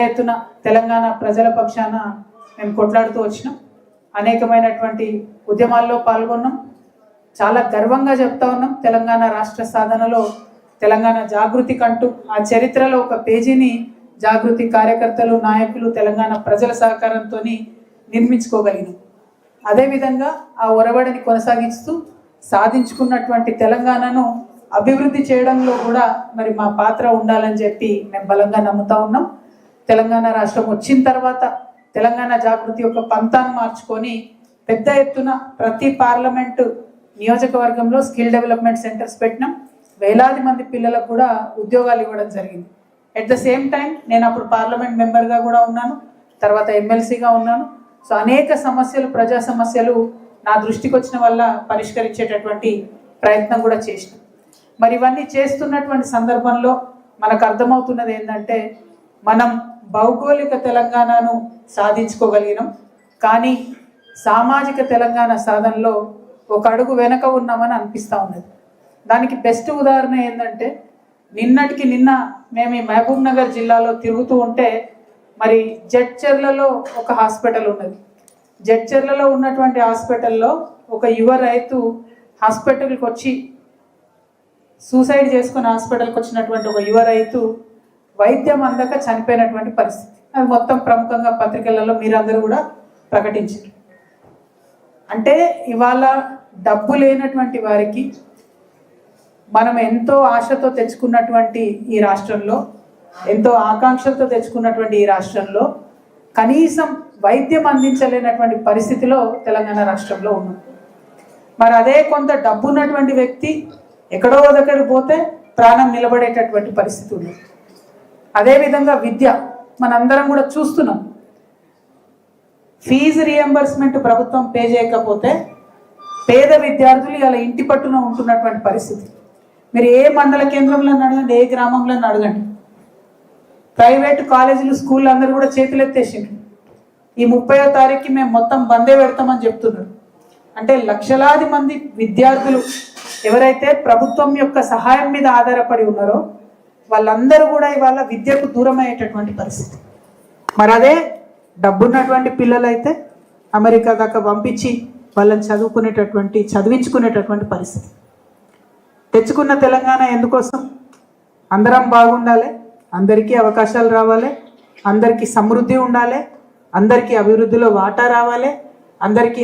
ఎత్తున తెలంగాణ ప్రజల పక్షాన మేము కొట్లాడుతూ వచ్చినాం. అనేకమైనటువంటి ఉద్యమాల్లో పాల్గొన్నాం. చాలా గర్వంగా చెప్తా ఉన్నాం, తెలంగాణ రాష్ట్ర సాధనలో తెలంగాణ జాగృతి కంటూ ఆ చరిత్రలో ఒక పేజీని జాగృతి కార్యకర్తలు, నాయకులు, తెలంగాణ ప్రజల సహకారంతో నిర్మించుకోగలిగినాం. అదేవిధంగా ఆ ఒరవడిని కొనసాగిస్తూ సాధించుకున్నటువంటి తెలంగాణను అభివృద్ధి చేయడంలో కూడా మరి మా పాత్ర ఉండాలని చెప్పి మేము బలంగా నమ్ముతా ఉన్నాం. తెలంగాణ రాష్ట్రం వచ్చిన తర్వాత తెలంగాణ జాగృతి యొక్క పంతాన్ని మార్చుకొని పెద్ద ఎత్తున ప్రతి పార్లమెంటు నియోజకవర్గంలో స్కిల్ డెవలప్మెంట్ సెంటర్స్ పెట్టినాం. వేలాది మంది పిల్లలకు కూడా ఉద్యోగాలు ఇవ్వడం జరిగింది. ఎట్ ద సేమ్ టైం నేను అప్పుడు పార్లమెంట్ మెంబర్గా కూడా ఉన్నాను, తర్వాత ఎమ్మెల్సీగా ఉన్నాను. సో అనేక సమస్యలు, ప్రజా సమస్యలు నా దృష్టికి వచ్చిన వల్ల పరిష్కరించేటటువంటి ప్రయత్నం కూడా చేసినాం. మరి ఇవన్నీ చేస్తున్నటువంటి సందర్భంలో మనకు అర్థమవుతున్నది ఏంటంటే, మనం భౌగోళిక తెలంగాణను సాధించుకోగలిగినాం, కానీ సామాజిక తెలంగాణ సాధనలో ఒక అడుగు వెనక ఉన్నామని అనిపిస్తూ ఉన్నది. దానికి బెస్ట్ ఉదాహరణ ఏంటంటే, నిన్నటికి నిన్న మేము ఈ మహబూబ్ నగర్ జిల్లాలో తిరుగుతూ ఉంటే మరి జడ్చర్లలో ఒక హాస్పిటల్ ఉన్నది. జడ్చర్లలో ఉన్నటువంటి హాస్పిటల్లో ఒక యువ రైతు హాస్పిటల్కి వచ్చి సూసైడ్ చేసుకుని హాస్పిటల్కి వచ్చినటువంటి ఒక యువ రైతు వైద్యం అందక చనిపోయినటువంటి పరిస్థితి. అది మొత్తం ప్రముఖంగా పత్రికలలో మీరందరూ కూడా ప్రకటించారు. అంటే ఇవాళ డబ్బు లేనటువంటి వారికి మనం ఎంతో ఆశతో తెచ్చుకున్నటువంటి ఈ రాష్ట్రంలో, ఎంతో ఆకాంక్షలతో తెచ్చుకున్నటువంటి ఈ రాష్ట్రంలో కనీసం వైద్యం అందించలేనటువంటి పరిస్థితిలో తెలంగాణ రాష్ట్రంలో ఉన్నాం. మరి అదే కొంత డబ్బు ఉన్నటువంటి వ్యక్తి ఎక్కడో దగ్గరికి పోతే ప్రాణం నిలబడేటటువంటి పరిస్థితి ఉంది. అదేవిధంగా విద్య మనందరం కూడా చూస్తున్నాం. ఫీజు రియంబర్స్మెంట్ ప్రభుత్వం పే చేయకపోతే పేద విద్యార్థులు ఇలా ఇంటి పట్టున ఉంటున్నటువంటి పరిస్థితి. మీరు ఏ మండల కేంద్రంలో అడగండి, ఏ గ్రామంలో అడగండి, ప్రైవేటు కాలేజీలు, స్కూళ్ళు అందరూ కూడా చేతులు ఎత్తేసిండ్రు. ఈ 30వ తారీఖుకి మేము మొత్తం బందే పెడతామని చెప్తున్నారు. అంటే లక్షలాది మంది విద్యార్థులు ఎవరైతే ప్రభుత్వం యొక్క సహాయం మీద ఆధారపడి ఉన్నారో వాళ్ళందరూ కూడా ఇవాళ విద్యకు దూరం అయ్యేటటువంటి పరిస్థితి. మరి అదే డబ్బున్నటువంటి పిల్లలైతే అమెరికా దాకా పంపించి వాళ్ళని చదివించుకునేటటువంటి పరిస్థితి. తెచ్చుకున్న తెలంగాణ ఎందుకోసం? అందరం బాగుండాలి, అందరికీ అవకాశాలు రావాలి, అందరికీ సమృద్ధి ఉండాలి, అందరికీ అభివృద్ధిలో వాటా రావాలి, అందరికీ